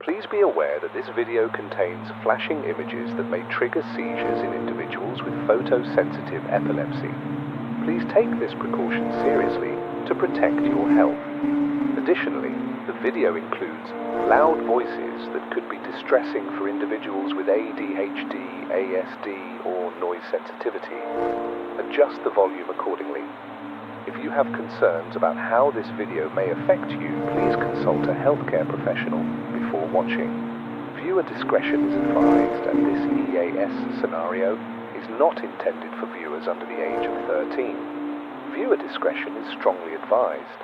Please be aware that this video contains flashing images that may trigger seizures in individuals with photosensitive epilepsy. Please take this precaution seriously to protect your health. Additionally, the video includes loud voices that could be distressing for individuals with ADHD, ASD, or noise sensitivity. Adjust the volume accordingly. If you have concerns about how this video may affect you, please consult a healthcare professional before watching. Viewer discretion is advised, and this EAS scenario is not intended for viewers under the age of 13. Viewer discretion is strongly advised.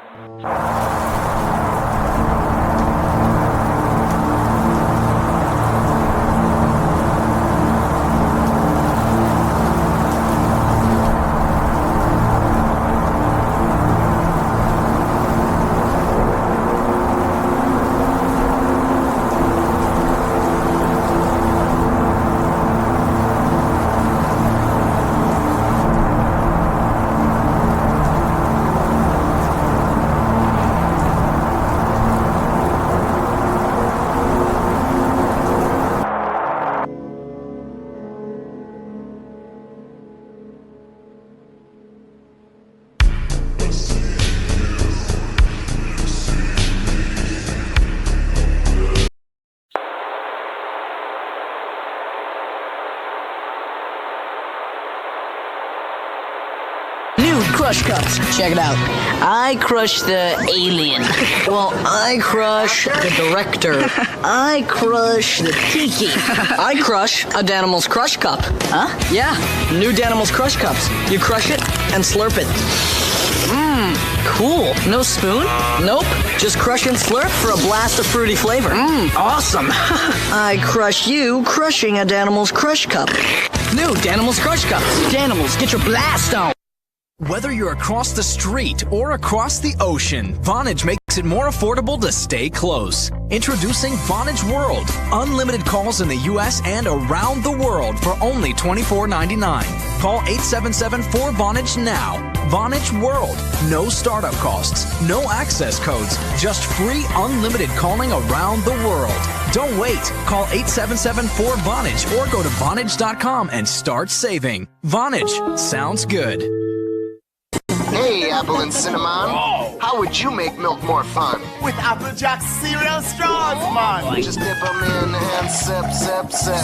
Crush cups. Check it out. I crush the alien. Well, I crush the director. I crush the tiki. I crush a Danimals Crush Cup. Huh? Yeah, new Danimals Crush Cups. You crush it and slurp it. Mmm, cool. No spoon? Nope. Just crush and slurp for a blast of fruity flavor. Mmm, awesome. I crush you crushing a Danimals Crush Cup. New Danimals Crush Cups. Danimals, get your blast on. Whether you're across the street or across the ocean, Vonage makes it more affordable to stay close. Introducing Vonage World. Unlimited calls in the U.S. and around the world for only $24.99. Call 877-4VONAGE now. Vonage World. No startup costs, no access codes, just free unlimited calling around the world. Don't wait. Call 877-4VONAGE or go to Vonage.com and start saving. Vonage. Sounds good. Hey, Apple and Cinnamon. Oh. How would you make milk more fun? With Applejack cereal straws, man. Just dip them in and sip, sip, sip.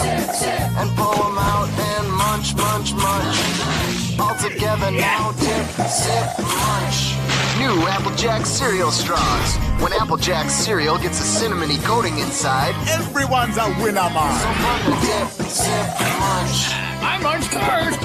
And pull them out and munch, munch, munch. All together now, dip, sip, munch. New Applejack cereal straws. When Applejack cereal gets a cinnamony coating inside, everyone's a winner, man. So fun to dip, sip, munch. I munched first.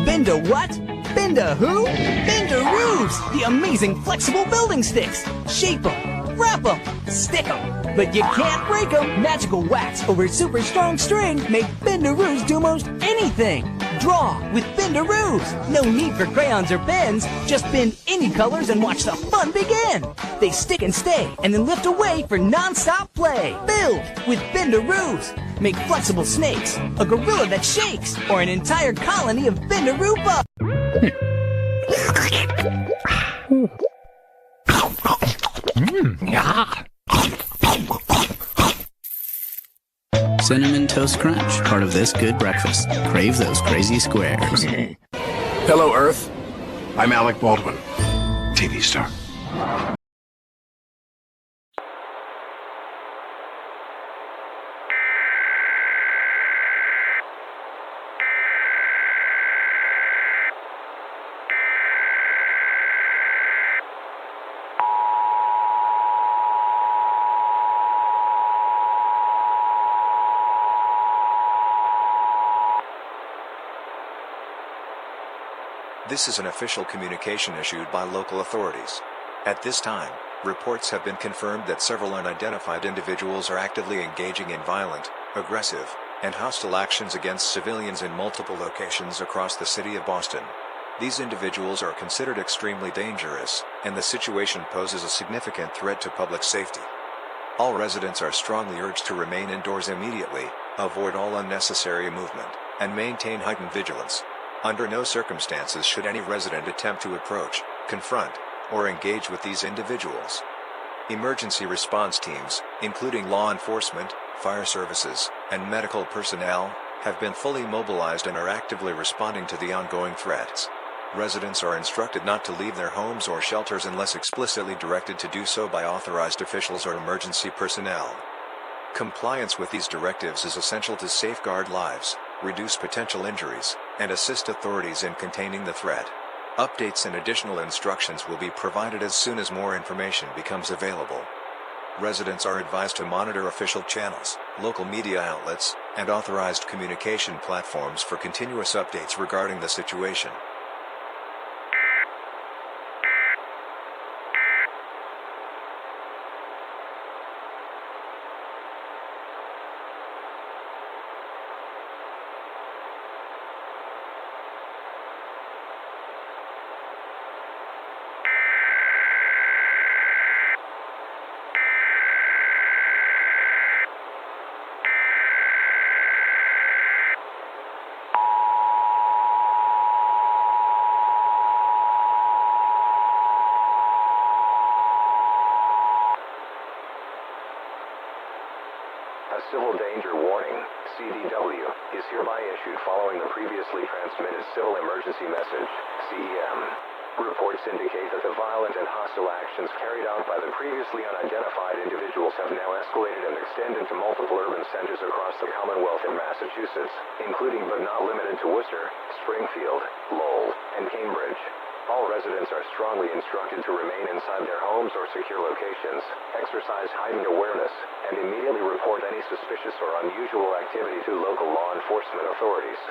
Benda what? Benda who? Benda Roofs! The amazing flexible building sticks! Shape them, wrap them, stick them. But you can't break them! Magical wax over super strong string make Benda Roofs do most anything! Draw with Benda Roofs! No need for crayons or pens, just bend any colors and watch the fun begin! They stick and stay, and then lift away for non-stop play! Build with Benda Roofs! Make flexible snakes, a gorilla that shakes, or an entire colony of Bendaroo bugs. Cinnamon Toast Crunch, part of this good breakfast. Crave those crazy squares. Hello, Earth. I'm Alec Baldwin, TV star. This is an official communication issued by local authorities. At this time, reports have been confirmed that several unidentified individuals are actively engaging in violent, aggressive, and hostile actions against civilians in multiple locations across the city of Boston. These individuals are considered extremely dangerous, and the situation poses a significant threat to public safety. All residents are strongly urged to remain indoors immediately, avoid all unnecessary movement, and maintain heightened vigilance. Under no circumstances should any resident attempt to approach, confront, or engage with these individuals. Emergency response teams, including law enforcement, fire services, and medical personnel, have been fully mobilized and are actively responding to the ongoing threats. Residents are instructed not to leave their homes or shelters unless explicitly directed to do so by authorized officials or emergency personnel. Compliance with these directives is essential to safeguard lives, reduce potential injuries, and assist authorities in containing the threat. Updates and additional instructions will be provided as soon as more information becomes available. Residents are advised to monitor official channels, local media outlets, and authorized communication platforms for continuous updates regarding the situation. A civil danger warning, CDW, is hereby issued following the previously transmitted civil emergency message, CEM. Reports indicate that the violent and hostile actions carried out by the previously unidentified individuals have now escalated and extended to multiple urban centers across the Commonwealth in Massachusetts, including but not limited to Worcester, Springfield, Lowell, and Cambridge. All residents are strongly instructed to remain inside their homes or secure locations, exercise heightened awareness, and immediately report any suspicious or unusual activity to local law enforcement authorities.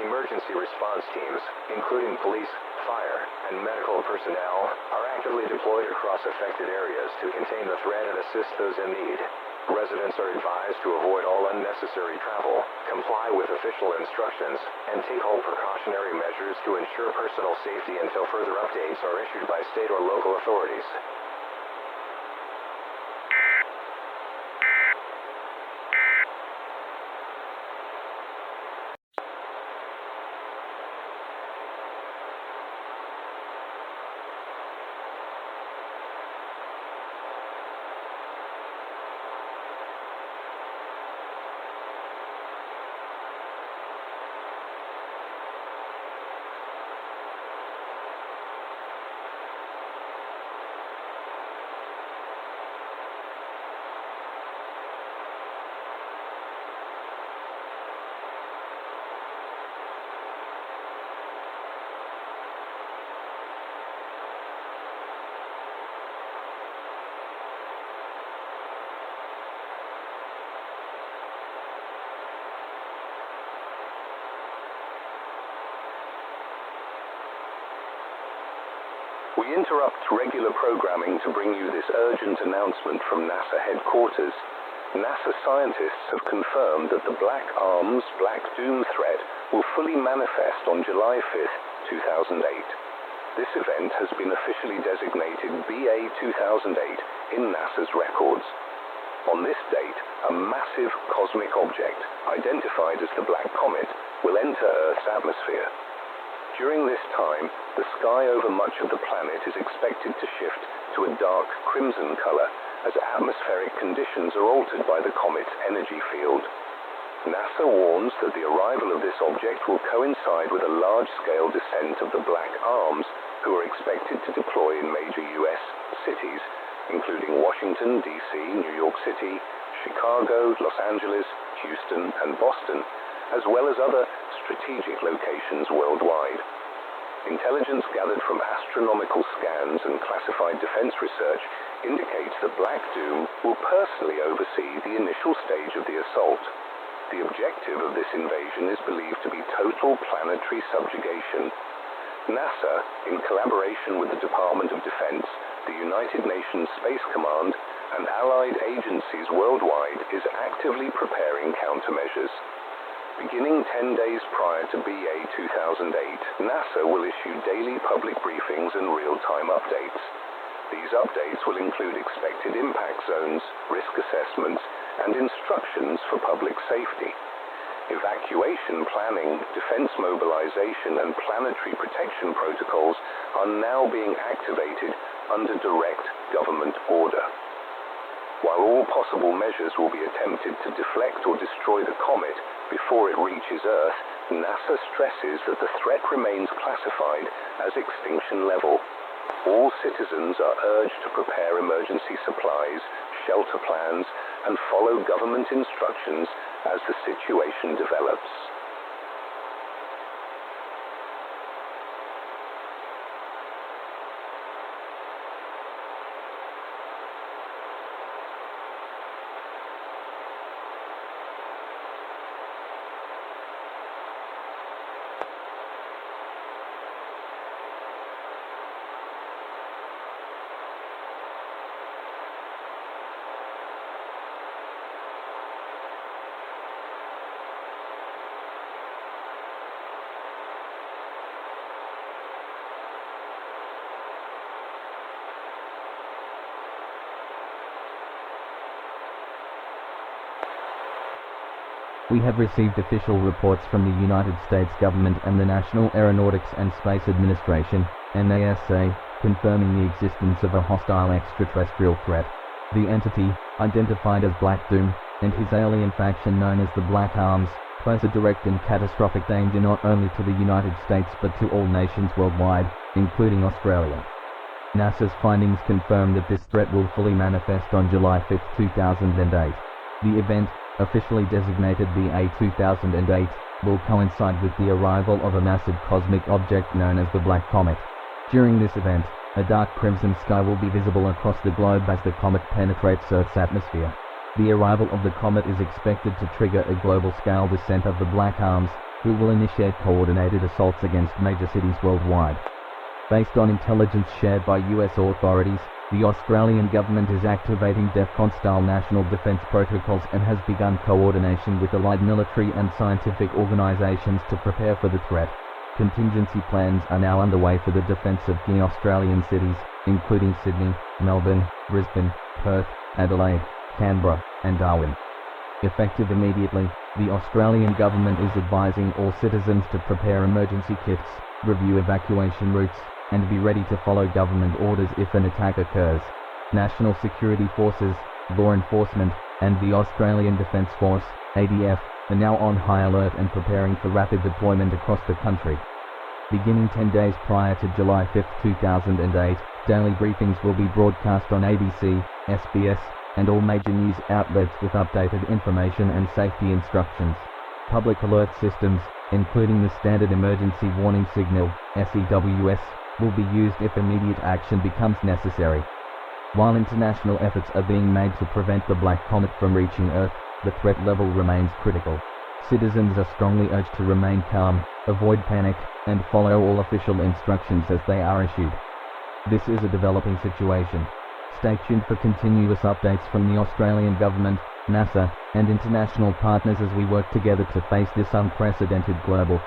Emergency response teams, including police, fire, and medical personnel, are actively deployed across affected areas to contain the threat and assist those in need. Residents are advised to avoid all unnecessary travel, comply with official instructions, and take all precautionary measures to ensure personal safety until further updates are issued by state or local authorities. We interrupt regular programming to bring you this urgent announcement from NASA headquarters. NASA scientists have confirmed that the Black Arms, Black Doom threat will fully manifest on July 5th, 2008. This event has been officially designated BA 2008 in NASA's records. On this date, a massive cosmic object, identified as the Black Comet, will enter Earth's atmosphere. During this time, the sky over much of the planet is expected to shift to a dark crimson color as atmospheric conditions are altered by the comet's energy field. NASA warns that the arrival of this object will coincide with a large-scale descent of the Black Arms, who are expected to deploy in major U.S. cities, including Washington, D.C., New York City, Chicago, Los Angeles, Houston, and Boston, as well as other strategic locations worldwide. Intelligence gathered from astronomical scans and classified defense research indicates that Black Doom will personally oversee the initial stage of the assault. The objective of this invasion is believed to be total planetary subjugation. NASA, in collaboration with the Department of Defense, the United Nations Space Command, and allied agencies worldwide, is actively preparing countermeasures. Beginning 10 days prior to BA 2008, NASA will issue daily public briefings and real-time updates. These updates will include expected impact zones, risk assessments, and instructions for public safety. Evacuation planning, defense mobilization, and planetary protection protocols are now being activated under direct government order. While all possible measures will be attempted to deflect or destroy the comet before it reaches Earth, NASA stresses that the threat remains classified as extinction level. All citizens are urged to prepare emergency supplies, shelter plans, and follow government instructions as the situation develops. We have received official reports from the United States government and the National Aeronautics and Space Administration, NASA, confirming the existence of a hostile extraterrestrial threat. The entity, identified as Black Doom, and his alien faction known as the Black Arms, pose a direct and catastrophic danger not only to the United States but to all nations worldwide, including Australia. NASA's findings confirm that this threat will fully manifest on July 5, 2008. The event, officially designated BA 2008, will coincide with the arrival of a massive cosmic object known as the Black Comet. During this event, a dark crimson sky will be visible across the globe as the comet penetrates Earth's atmosphere. The arrival of the comet is expected to trigger a global-scale descent of the Black Arms, who will initiate coordinated assaults against major cities worldwide. Based on intelligence shared by US authorities, the Australian government is activating DEFCON-style national defence protocols and has begun coordination with allied military and scientific organisations to prepare for the threat. Contingency plans are now underway for the defence of key Australian cities, including Sydney, Melbourne, Brisbane, Perth, Adelaide, Canberra, and Darwin. Effective immediately, the Australian government is advising all citizens to prepare emergency kits, review evacuation routes, and be ready to follow government orders if an attack occurs. National security forces, law enforcement, and the Australian Defence Force, ADF, are now on high alert and preparing for rapid deployment across the country. Beginning 10 days prior to July 5, 2008, daily briefings will be broadcast on ABC, SBS, and all major news outlets with updated information and safety instructions. Public alert systems, including the Standard Emergency Warning Signal, SEWS, will be used if immediate action becomes necessary. While international efforts are being made to prevent the Black Comet from reaching Earth, the threat level remains critical. Citizens are strongly urged to remain calm, avoid panic, and follow all official instructions as they are issued. This is a developing situation. Stay tuned for continuous updates from the Australian government, NASA, and international partners as we work together to face this unprecedented global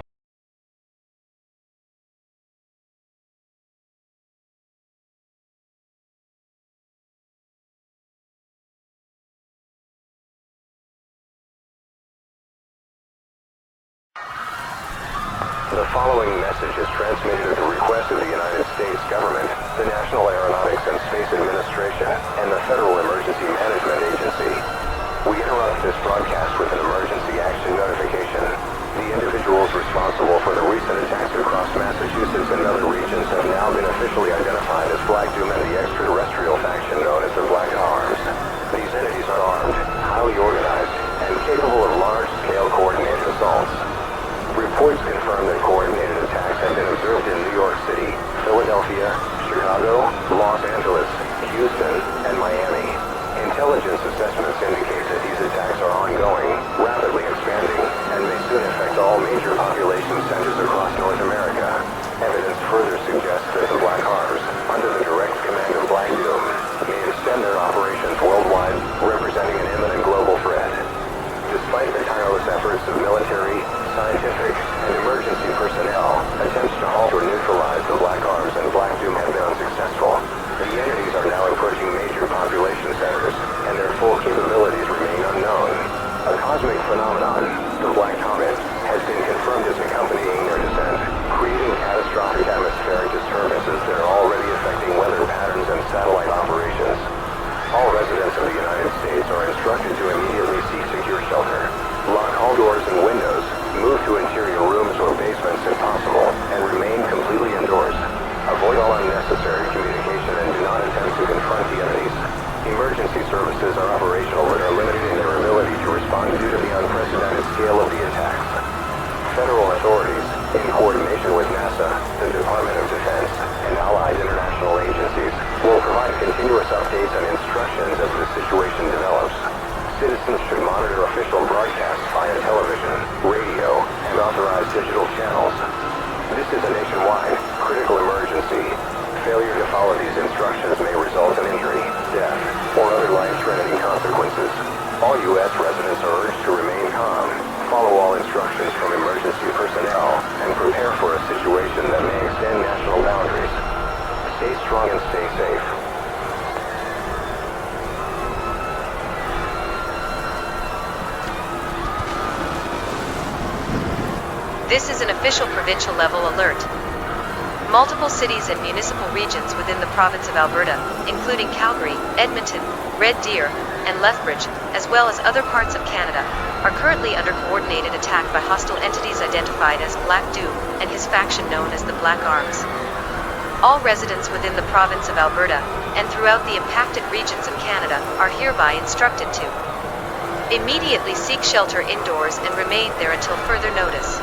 The following message is transmitted at the request of the United States government, the National Aeronautics and Space Administration, and the Federal Emergency Management Agency. We interrupt this broadcast with an emergency action notification. The individuals responsible for the recent attacks across Massachusetts and other regions have now been officially identified as Black Doom and the extraterrestrial faction known as the Black Arms. These entities are armed, highly organized, and capable of large-scale coordinated assaults. Reports confirm that coordinated attacks have been observed in New York City, Philadelphia, Chicago, Los Angeles, Houston, and Miami. Intelligence assessments indicate that these attacks are ongoing, rapidly expanding, and may soon affect all major population centers across North America. Evidence further suggests that the Black Arms, under the direct command of Black Doom, may extend their operations worldwide, representing an imminent global threat. Despite the tireless efforts of military, scientific, and emergency personnel, attempts to halt or neutralize the Black Arms and Black Doom have been unsuccessful. The entities are now approaching major population centers, and their full capabilities of the United States are instructed to immediately seek secure shelter. Lock all doors and windows, move to interior rooms or basements if possible, and remain completely indoors. Avoid all unnecessary communication and do not attempt to confront the enemies. Emergency services are operational but are limited in their ability to respond due to the unprecedented scale of the attacks. Federal authorities, in coordination with NASA, the Department of Defense, and allied international agencies, will provide continuous updates and instructions as the situation develops. Citizens should monitor official broadcasts via television, radio, and authorized digital channels. This is a nationwide, critical emergency. Failure to follow these instructions may result in injury, death, or other life-threatening consequences. All U.S. residents are urged to remain calm, follow all instructions from emergency personnel, and prepare for a situation that may extend national boundaries. Stay strong and stay safe. This is an official provincial level alert. Multiple cities and municipal regions within the province of Alberta, including Calgary, Edmonton, Red Deer, and Lethbridge, as well as other parts of Canada, are currently under coordinated attack by hostile entities identified as Black Doom and his faction known as the Black Arms. All residents within the province of Alberta, and throughout the impacted regions of Canada, are hereby instructed to immediately seek shelter indoors and remain there until further notice.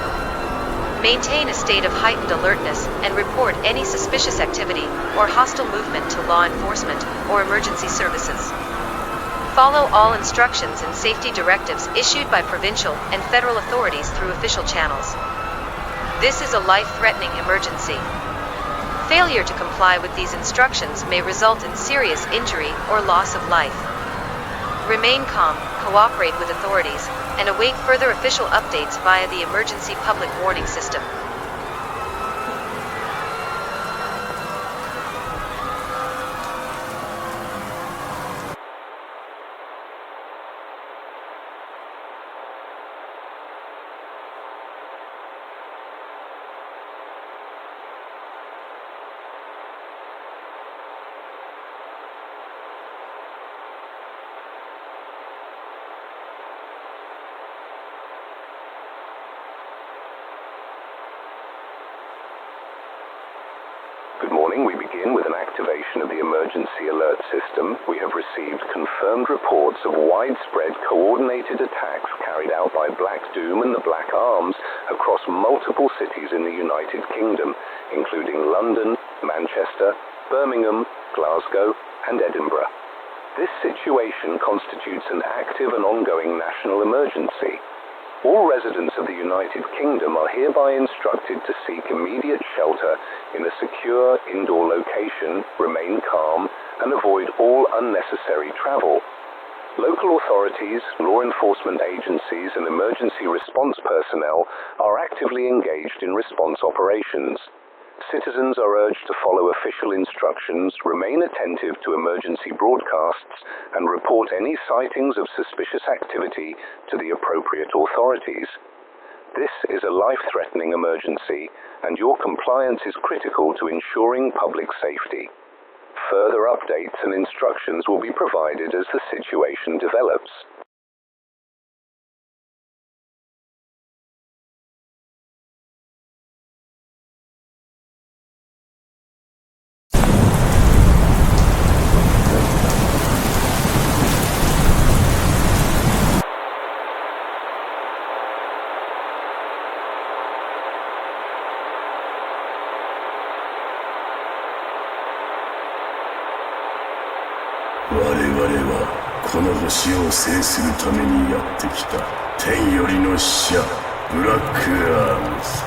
Maintain a state of heightened alertness and report any suspicious activity or hostile movement to law enforcement or emergency services. Follow all instructions and safety directives issued by provincial and federal authorities through official channels. This is a life-threatening emergency. Failure to comply with these instructions may result in serious injury or loss of life. Remain calm, cooperate with authorities, and await further official updates via the Emergency Public Warning System. Good morning. We begin with an activation of the emergency alert system. We have received confirmed reports of widespread coordinated attacks carried out by Black Doom and the Black Arms across multiple cities in the United Kingdom, including London, Manchester, Birmingham, Glasgow, and Edinburgh. This situation constitutes an active and ongoing national emergency. All residents of the United Kingdom are hereby instructed to seek immediate shelter in a secure indoor location, remain calm, and avoid all unnecessary travel. Local authorities, law enforcement agencies, and emergency response personnel are actively engaged in response operations. Citizens are urged to follow official instructions, remain attentive to emergency broadcasts, and report any sightings of suspicious activity to the appropriate authorities. This is a life-threatening emergency, and your compliance is critical to ensuring public safety. Further updates and instructions will be provided as the situation develops.我々はこの星を制するためにやってきた天よりの使者ブラックアームズ。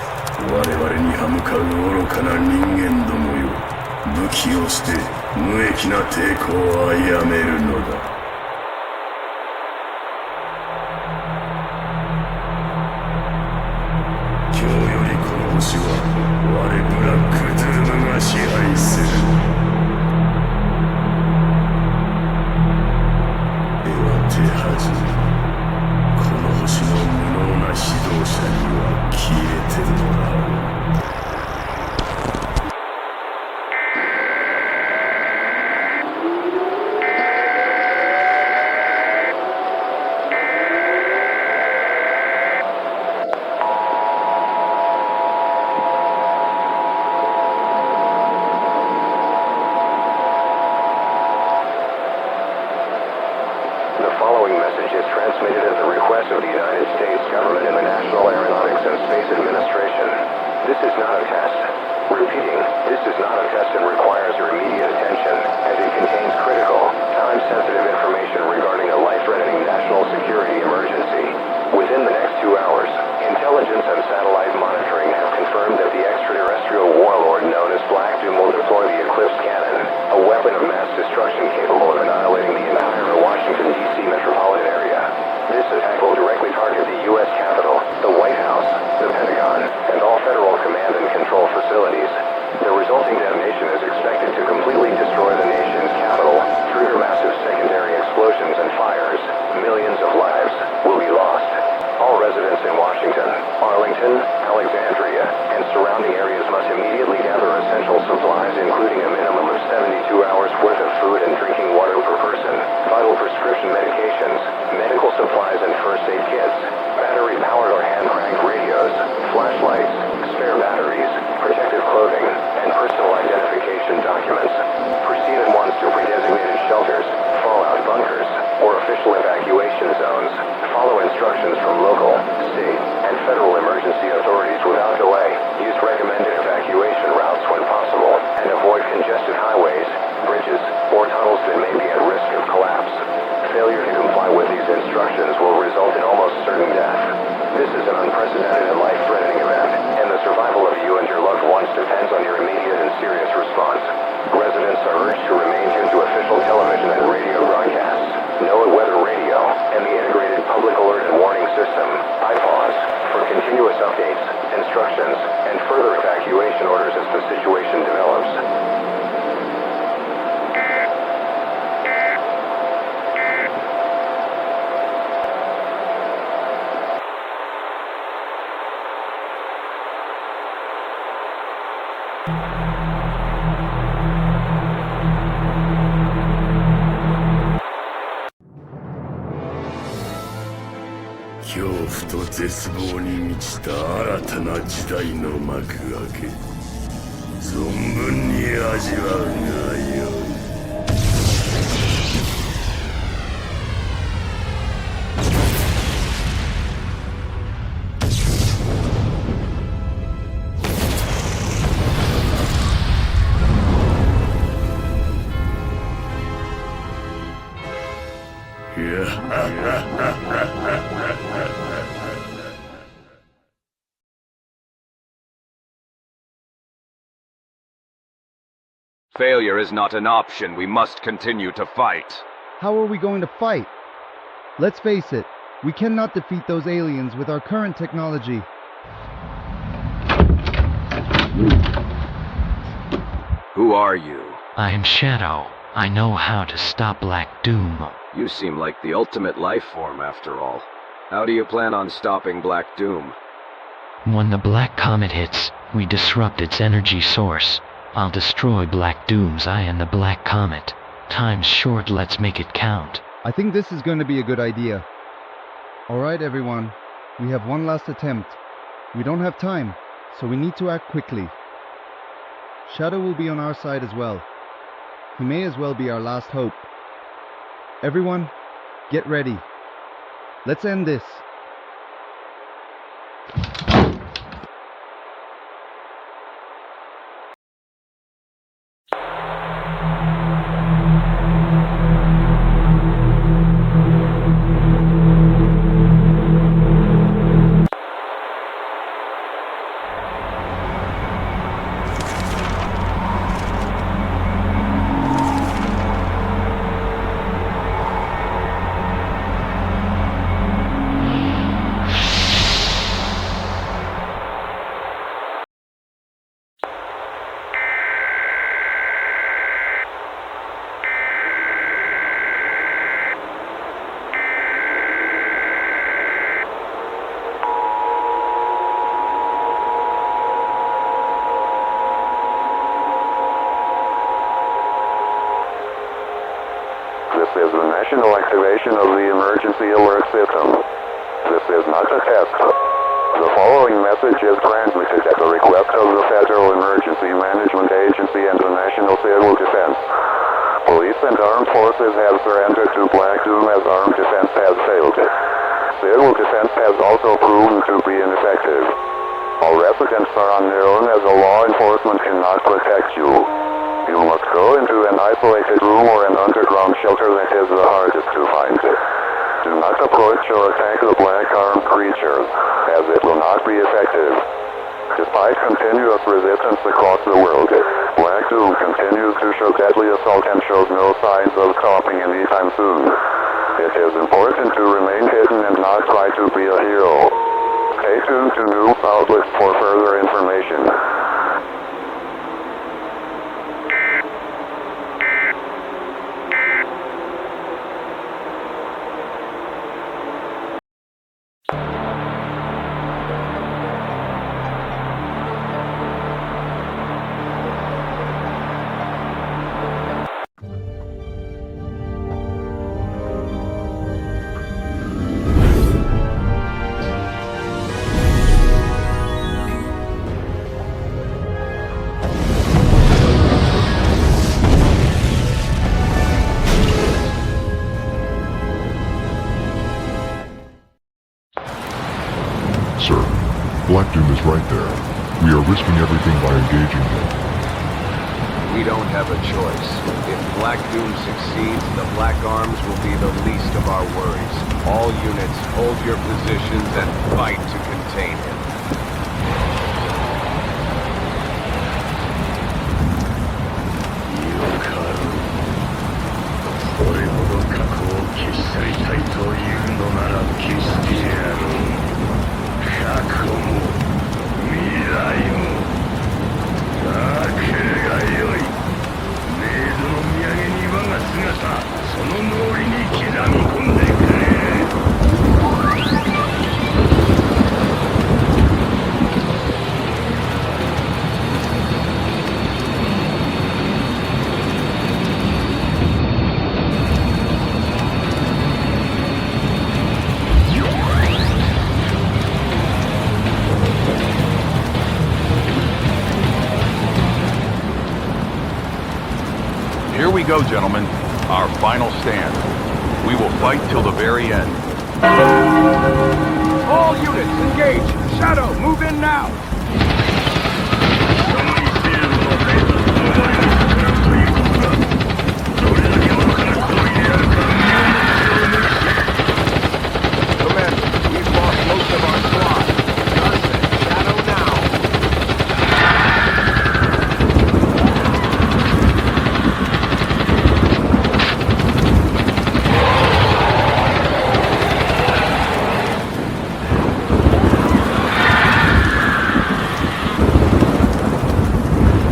我々に歯向かう愚かな人間どもよ、武器を捨て無益な抵抗はやめるのだ。今日よりこの星は我ブラックドゥームが支配する。手はずこの星の無能な指導者には消えてもらう。following message is transmitted at the request of the United States government and the National Aeronautics and Space Administration. This is not a test. Repeating, this is not a test and requires your immediate attention, as it contains critical, time-sensitive information regarding a life-threatening national security emergency. Within the next 2 hours, intelligence and satellite monitoring have confirmed that the extraterrestrial warlord known as Black Doom will deploy the Eclipse Cannon, a weapon of mass destruction capable of annihilating the entire Washington, D.C. metropolitan area. This attack will directly target the U.S. Capitol, the White House, the Pentagon, and all federal command and control facilities. The resulting detonation is expected to completely destroy the nation's capital, trigger massive secondary explosions and fires. Millions of lives will be lost. All residents in Washington, Arlington, Alexandria, and surrounding areas must immediately gather essential supplies, including a minimum of 72 hours worth of food and drinking water per person, vital prescription medications, medical supplies and first aid kits, battery-powered or hand-cranked radios, flashlights, spare batteries, protective clothing, and personal identification documents. Proceed at once to pre-designated shelters, fallout bunkers, or official evacuation zones. Follow instructions from local, state, and federal emergency authorities without delay. Use recommended evacuation routes when possible, and avoid congested highways, bridges, or tunnels that may be at risk of collapse. Failure to comply with these instructions will result in almost certain death. This is an unprecedented and life-threatening event, and the survival of you and your loved ones depends on your immediate and serious response. Residents are urged to remain tuned to official television and radio broadcasts, NOAA weather radio, and the integrated public alert and warning system, IPAWS, for continuous updates, instructions, and further evacuation orders as the situation develops.恐怖と絶望に満ちた新たな時代の幕開け、存分に味わうがよい。Failure is not an option. We must continue to fight. How are we going to fight? Let's face it, we cannot defeat those aliens with our current technology. Who are you? I am Shadow. I know how to stop Black Doom. You seem like the ultimate life form after all. How do you plan on stopping Black Doom? When the Black Comet hits, we disrupt its energy source. I'll destroy Black Doom's eye and the Black Comet. Time's short, let's make it count. I think this is going to be a good idea. Alright everyone, we have one last attempt. We don't have time, so we need to act quickly. Shadow will be on our side as well. He may as well be our last hope. Everyone, get ready. Let's end this. This is the national activation of the emergency alert system. This is not a test. The following message is transmitted at the request of the Federal Emergency Management Agency and the National Civil Defense. Police and armed forces have surrendered to Black Doom as armed defense has failed. Civil defense has also proven to be ineffective. All residents are on their own as a law enforcement cannot protect you. You must go into an isolated room or an underground shelter that is the hardest to find. Do not approach or attack the black armed creatures, as it will not be effective. Despite continuous resistance across the world, Black Doom continues to show deadly assault and shows no signs of stopping anytime soon. It is important to remain hidden and not try to be a hero. Stay tuned to news outlets for further information. Sir, Black Doom is right there. We are risking everything by engaging him. We don't have a choice. If Black Doom succeeds, the Black Arms will be the least of our worries. All units, hold your positions and fight to contain him. Here we go, gentlemen. Our final stand. We will fight till the very end. All units, engage! Shadow, move in now! Commander, we've lost most of our squad. Us and Shadow now.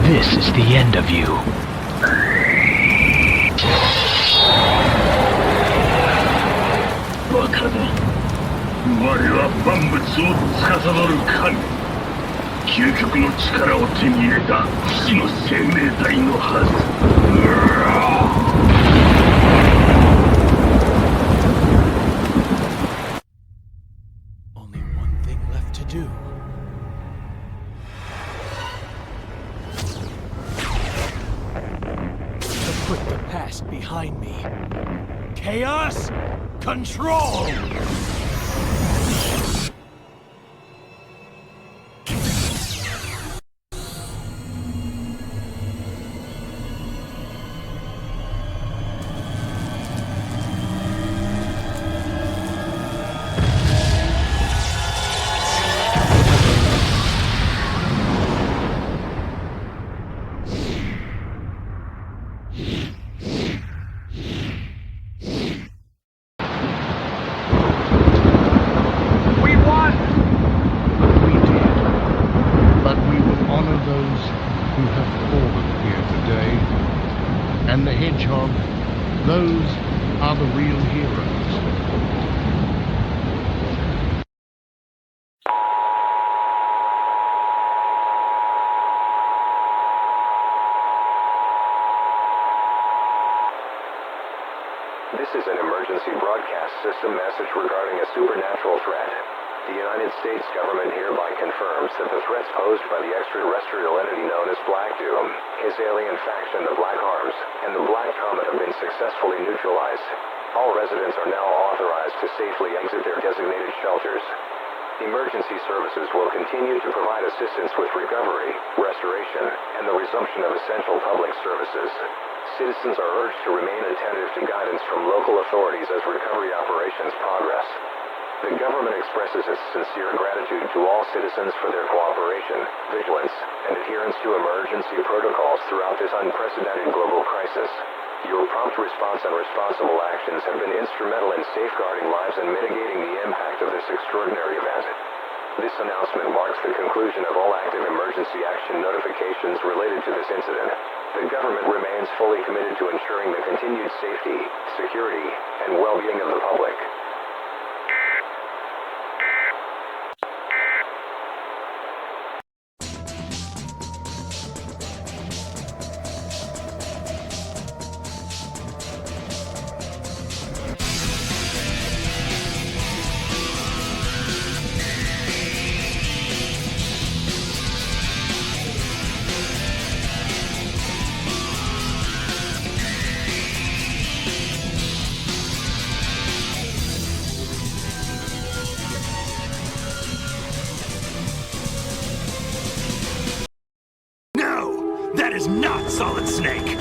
This is the end of you. Bakada. 我は万物を司る神。究極の力を手に入れた不死の生命体のはず。Only one thing left to do. To put the past behind me. Chaos Control! who have fallen here today. And the hedgehog, those are the real heroes. This is an emergency broadcast system message regarding a supernatural threat. The United States government hereby confirms that the threats posed by the extraterrestrial entity known as Black Doom, his alien faction, the Black Arms, and the Black Comet have been successfully neutralized. All residents are now authorized to safely exit their designated shelters. Emergency services will continue to provide assistance with recovery, restoration, and the resumption of essential public services. Citizens are urged to remain attentive to guidance from local authorities as recovery operations progress. The government expresses its sincere gratitude to all citizens for their cooperation, vigilance, and adherence to emergency protocols throughout this unprecedented global crisis. Your prompt response and responsible actions have been instrumental in safeguarding lives and mitigating the impact of this extraordinary event. This announcement marks the conclusion of all active emergency action notifications related to this incident. The government remains fully committed to ensuring the continued safety, security, and well-being of the public. That is not Solid Snake!